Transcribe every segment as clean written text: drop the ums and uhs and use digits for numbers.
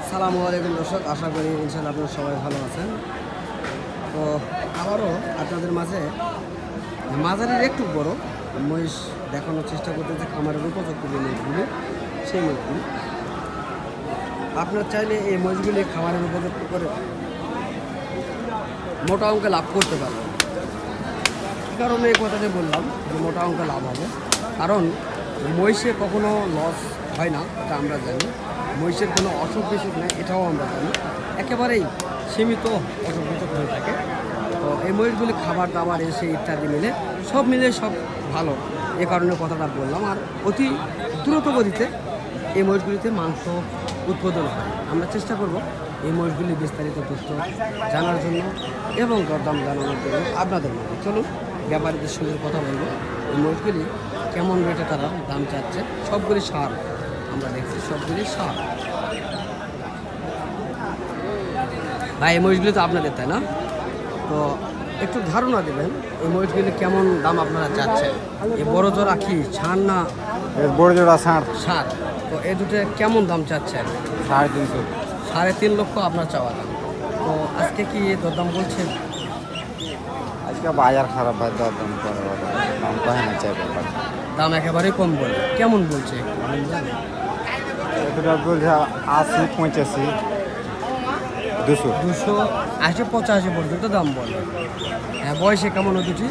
আসসালামু আলাইকুম দর্শক, আশা করি ইনশাআল্লাহ আপনারা সবাই ভালো আছেন। তো আবারও আপনাদের মাঝে মাঝারির একটু বড় মহিষ দেখানোর চেষ্টা করতেছে, খামারের উপযুক্ত যে মহিষগুলি, সেই মহিষগুলি আপনার চাইলে এই মহিষগুলি খামারের উপযুক্ত করে মোটা অঙ্কে লাভ করতে পারবেন। কী কারণে এই কথাটি বললাম যে মোটা অঙ্কে লাভ হবে, কারণ মহিষে কখনো লস হয় না, এটা আমরা জানি। মহিষের কোনো অসুখ বিসুখ নেই, এটাও আমরা জানি। একেবারেই সীমিত অসুখ বিসুখ হয়ে থাকে। তো এই মহিষগুলি খাবার দাবার এসে ইত্যাদি মিলে সব মিলে সব ভালো, এ কারণে কথাটা বললাম। আর অতি দ্রুত গতিতে এই মহিষগুলিতে মাংস উৎপাদন হয়। আমরা চেষ্টা করব এই মহিষগুলি বিস্তারিত তথ্য জানার জন্য এবং দরদাম জানানোর জন্য আপনাদের মধ্যে। চলুন ব্যাপারীদের সঙ্গে কথা বলবো, এই মহিষগুলি কেমন রেটে তারা দাম চাচ্ছে। সবগুলি সার আমরা দেখছি, সবগুলি সার। ভাই এই মহিষগুলি তো আপনাদের, তাই না? তো একটু ধারণা দেবেন এই মহিষগুলি কেমন দাম আপনারা চাচ্ছেন। এই বড় জোড়া কি ছাড় না? বড় জোড়া ষাট। সার। তো এই দুটো কেমন দাম চাচ্ছেন? 350। 3.5 লক্ষ আপনার চাওয়া দাম। তো আজকে কি দরদাম বলছেন? আজকে বাজার খারাপ, ভাই দাম করে দাম পায় না, চাই দাম একেবারেই কম বলে। কেমন বলছে? এটা বলছে 80, 85, 200। 280, 85 পর্যন্ত দাম বলে। হ্যাঁ, বয়সে কেমন ওই দুটি?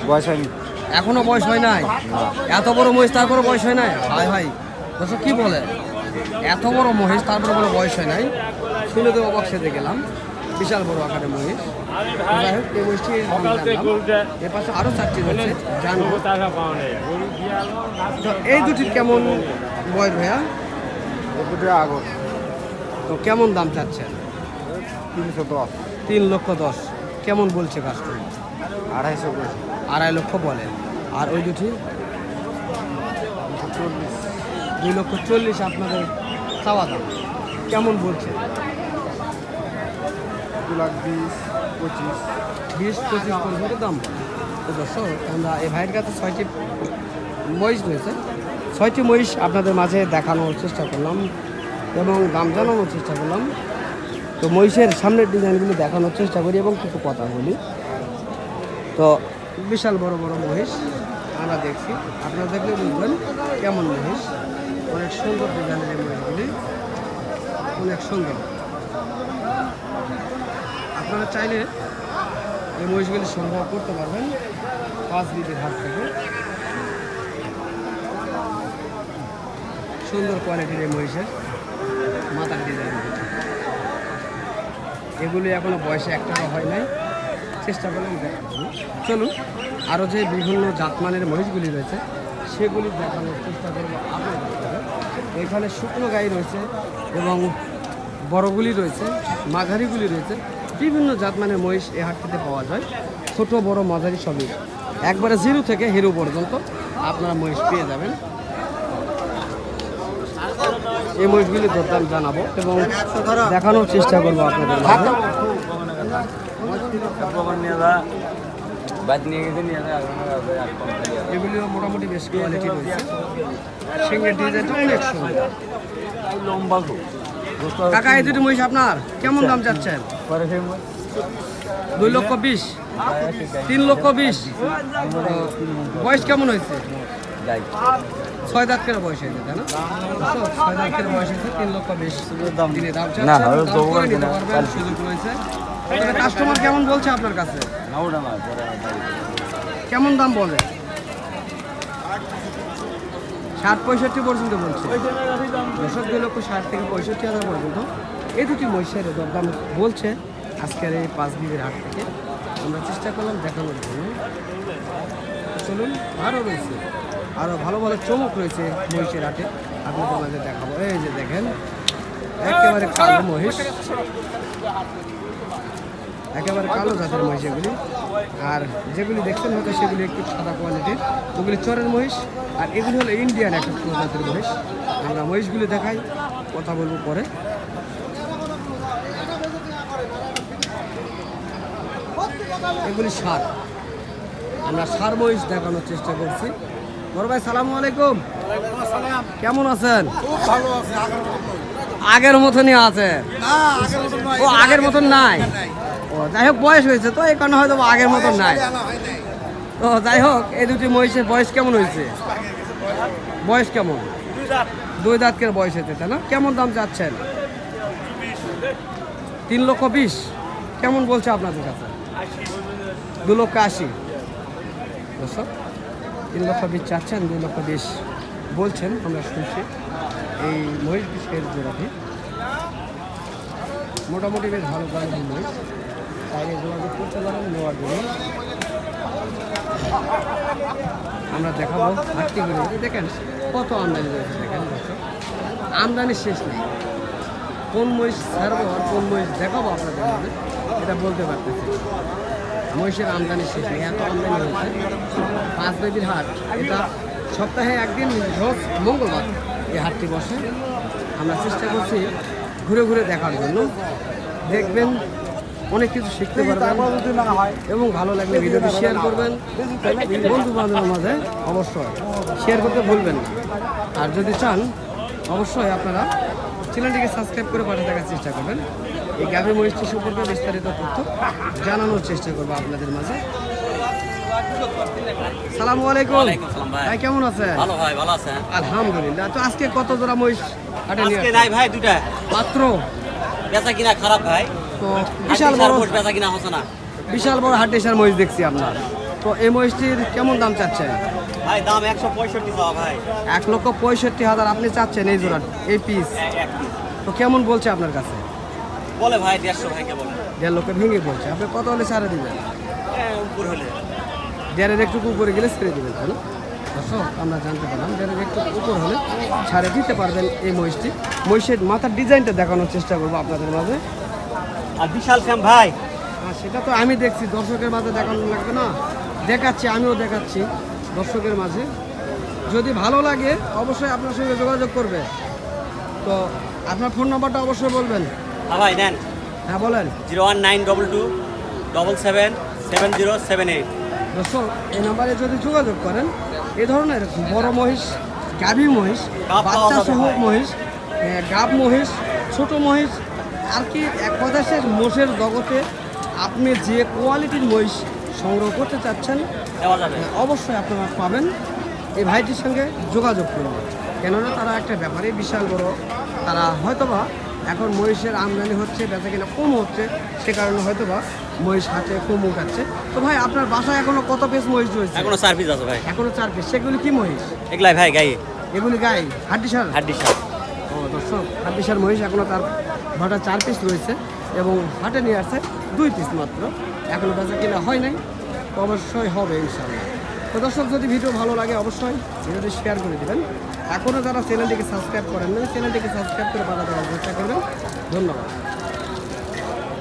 বয়স হয়নি এখনো বয়স হয় নাই? এত বড় মহিষ তারপরে বয়স হয় নাই? ভাই ভাই দর্শক কি বলে, এত বড় মহিষ তারপরে বড় বয়স হয় নাই? শুনে তো অবাক সেতে গেলাম। বিশাল বড় আকারের মহিষ। যাই হোক, এই মহিষটির দাম জানলাম। এর পাশে আরও 4টি রয়েছে, জানবো। তো এই দুটির কেমন বয়স ভাইয়া? আগর তো কেমন দাম চাচ্ছেন? 310। 3,10,000 কেমন বলছে কাস্টমার? 250 করে। 2.5 লক্ষ বলে। আর ওই দুটি 2,40,000 আপনাদের চাওয়া দাম। কেমন বলছে? 2,20,000, 25। 20-25 পর্যন্ত দাম বলে। তো দর্শক, আমরা এই ভাইয়ের কাছে 6টি মহিষ রয়েছে। 6টি মহিষ আপনাদের মাঝে দেখানোর চেষ্টা করলাম এবং দাম জানানোর চেষ্টা করলাম। তো মহিষের সামনের ডিজাইনগুলি দেখানোর চেষ্টা করি এবং কিছু কথা বলি। তো বিশাল বড় বড় মহিষ আমরা দেখছি, আপনারা দেখলে বুঝবেন কেমন মহিষ। অনেক সুন্দর ডিজাইনের এই মহিষগুলি, অনেক সুন্দর। আপনারা চাইলে এই মহিষগুলি সংগ্রহ করতে পারবেন 5 বিঘের হাট থেকে। সুন্দর কোয়ালিটির এই মহিষের মাথার ডিজাইন। এগুলি এখনো বয়সে একটাও হয় নাই, চেষ্টা করলাম দেখাবো। চলুন আরও যে বিভিন্ন জাতমানের মহিষগুলি রয়েছে সেগুলি দেখানোর চেষ্টা করবো আপনাদের। এখানে শুকনো গাই রয়েছে এবং বড়গুলি রয়েছে, মাঝারিগুলি রয়েছে। বিভিন্ন জাতমানের মহিষ এই হাটটিতে পাওয়া যায়, ছোট বড় মাঝারি সবই। একবারে 0 থেকে হিরো পর্যন্ত আপনারা মহিষ পেয়ে যাবেন। এই মহিষগুলি দরদাম জানাবো এবং দেখানোর চেষ্টা করবো আপনাদের মাঝে। এগুলিও মোটামুটি বেশ কোয়ালিটি রয়েছে। সিংহের ডিজাইনটা অনেক সুন্দর। কাকা এই দুটি মহিষ আপনার কেমন দাম চাচ্ছেন? 2,20,000, 3,20,000। বয়স কেমন হয়েছে? 6 দাঁত করে বয়স হয়েছে, তাই না? 6 দাঁত করে বয়স হয়েছে, 3,20,000 দাম দিলে দাম চাচ্ছেন। দাম করে নিতে পারবেন, সুযোগ রয়েছে। কাস্টমার কেমন বলছে আপনার কাছে? কেমন দাম বলে? 60-65 পর্যন্ত বলছে। দর্শক 2,60,000 থেকে 65,000 পর্যন্ত এই দুটি মহিষের দরদাম বলছে আজকের এই 5 বিঘের হাট থেকে। আমরা চেষ্টা করলাম দেখানোর জন্য। চলুন, আরও রয়েছে, আরও ভালো ভালো চমক রয়েছে মহিষের হাটে, আপনাদের মাঝে দেখাবো। এই যে দেখেন, একেবারে কালো মহিষ, একেবারে কালো জাতের মহিষ এগুলি। আর যেগুলি দেখছেন হয়তো সেগুলি একটু সাদা কোয়ালিটির, ওগুলি চরের মহিষ। আর এগুলি হলো ইন্ডিয়ান একটা প্রজাতির মহিষ। আমরা মহিষগুলি দেখাই, কথা বলবো পরে। এগুলি সার, আমরা সার মহিষ দেখানোর চেষ্টা করছি। বড় ভাই সালামু আলাইকুম, কেমন আছেন? আগের মতনই আছে। ও আগের মতন নাই। ও যাই হোক বয়স হয়েছে তো এই কারণে হয়তো আগের মতন নাই। তো যাই হোক এই দুটি মহিষের বয়স কেমন হয়েছে? বয়স কেমন? 2 দাঁত করে বয়স হয়েছে তাই না? কেমন দাম চাচ্ছেন? 3,20,000 কেমন বলছে আপনাদের কাছে? 2,80,000 দর্শক 3,20,000 চাচ্ছেন, 2,20,000 বলছেন। আমরা শুনছি এই মহিষ বিষয়ের জোড়াটি মোটামুটি বেশ ভালো দামের মহিষ, তাইলে যোগাযোগ করতে পারেন নেওয়ার জন্য। আমরা দেখাবো হাটটি ঘুরে দেখেন কত আমদানি রয়েছে। দেখেন দর্শক আমদানির শেষ নেই। কোন মহিষ ছাড়বো আর কোন মহিষ দেখাবো আপনাদের মধ্যে এটা বলতে পারতেছি। মহিষের আমদানি শেষ নেই, এত আমদানি হয়েছে। 5 বেদির হাট, এটা সপ্তাহে একদিন রোজ মঙ্গলবার এই হাটটি বসে। আমরা চেষ্টা করছি ঘুরে ঘুরে দেখার জন্য। দেখবেন অনেক কিছু শিখতে পারবেন এবং ভালো লাগলে ভিডিওটি শেয়ার করবেন বন্ধু বান্ধবের মাঝে। অবশ্যই শেয়ার করতে ভুলবেন না। আর যদি চান অবশ্যই আপনারা চ্যানেলটিকে সাবস্ক্রাইব করে পাশে থাকার চেষ্টা করবেন। এই গাভী মহিষটি সম্পর্কে বিস্তারিত তথ্য জানানোর চেষ্টা করবো আপনাদের মাঝে। সালামু আলাইকুম ভাই, কেমন আছেন? ভালো ভাই, ভালো আছেন? আলহামদুলিল্লাহ। তো আজকে কত জোড়া মহিষ হাটে নিয়ে আজকে নাই ভাই, দুটা মাত্র? বেচা কিনা খারাপ ভাই। তো বিশাল বড় বেচা কিনা হচ্ছে না বিশাল বড় হাটেসার মহিষ দেখছি আপনার। তো এই মহিষটির কেমন দাম চাচ্ছেন? ভাই। দাম 165 চাওয়া ভাই। 1,65,000 আপনি চাচ্ছেন এই জোড়া, এই পিস? এক piece। তো কেমন বলছে আপনার কাছে? বলে ভাই 150 ভাইকে বলে। 1.5 লক্ষ ভেঙে বলছে। আপনি কত হলে ছাড়ে দিবেন? উপর হলে 1.5 একটু উপরে গেলে ছেড়ে দেবেন তাই না? দর্শক আমরা জানতে পারলাম 1.5 একটু উপর হলে ছাড়ে দিতে পারবেন এই মহিষটি। মহিষের মাথার ডিজাইনটা দেখানোর চেষ্টা করবো আপনাদের মাঝে। আর বিশাল শ্যাম ভাই। আর সেটা তো আমি দেখছি, দর্শকের মাঝে দেখানো লাগবে না? দেখাচ্ছি, আমিও দেখাচ্ছি দর্শকের মাঝে। যদি ভালো লাগে অবশ্যই আপনার সঙ্গে যোগাযোগ করবে। তো আপনার ফোন নাম্বারটা অবশ্যই বলবেন। হ্যাঁ ভাই নেন। হ্যাঁ বলেন। 01922 77 7078। দর্শক এই নাম্বারে যদি যোগাযোগ করেন এই ধরনের বড় মহিষ, গাভী মহিষ, গাব পাওয়া বাচ্চা যাবে সহ ভাই। মহিষ, গাব মহিষ, ছোট মহিষ, আর কি এক কথা শেষ মোষের জগতে আপনি যে কোয়ালিটির মহিষ সংগ্রহ করতে চাচ্ছেন দেওয়া যাবে। অবশ্যই আপনারা পাবেন। এই ভাইটির সঙ্গে যোগাযোগ করুন, কেননা তারা একটা ব্যাপারে বিশাল বড়। তারা হয়তোবা এখন মহিষের আমদানি হচ্ছে, বেচা কিনা কম হচ্ছে, সে কারণে হয়তোবা মহিষ হাটে কম উঠাচ্ছে। তো ভাই আপনার বাসায় এখনো কত পিস মহিষ রয়েছে? এখনো 4 পিস আছে ভাই। এখনো 4 পিস। সেগুলি কি মহিষ? এগুলাই ভাই গাই এগুলি গাই হাড্ডিসার? হাড্ডি সার। ও দর্শক হাড্ডিসার মহিষ এখনো তার ভাটা 4 পিস রয়েছে এবং হাটে নিয়ে আসছে 2 পিস মাত্র। এখনো বেচা কিনা হয় নাই, তো অবশ্যই হবে ইনশাআল্লাহ। তো দর্শক যদি ভিডিও ভালো লাগে অবশ্যই ভিডিওটি শেয়ার করে দেবেন। এখনও যারা চ্যানেলটিকে সাবস্ক্রাইব করেন না চ্যানেলটিকে সাবস্ক্রাইব করে পাঠাতে চেষ্টা করবেন। ধন্যবাদ।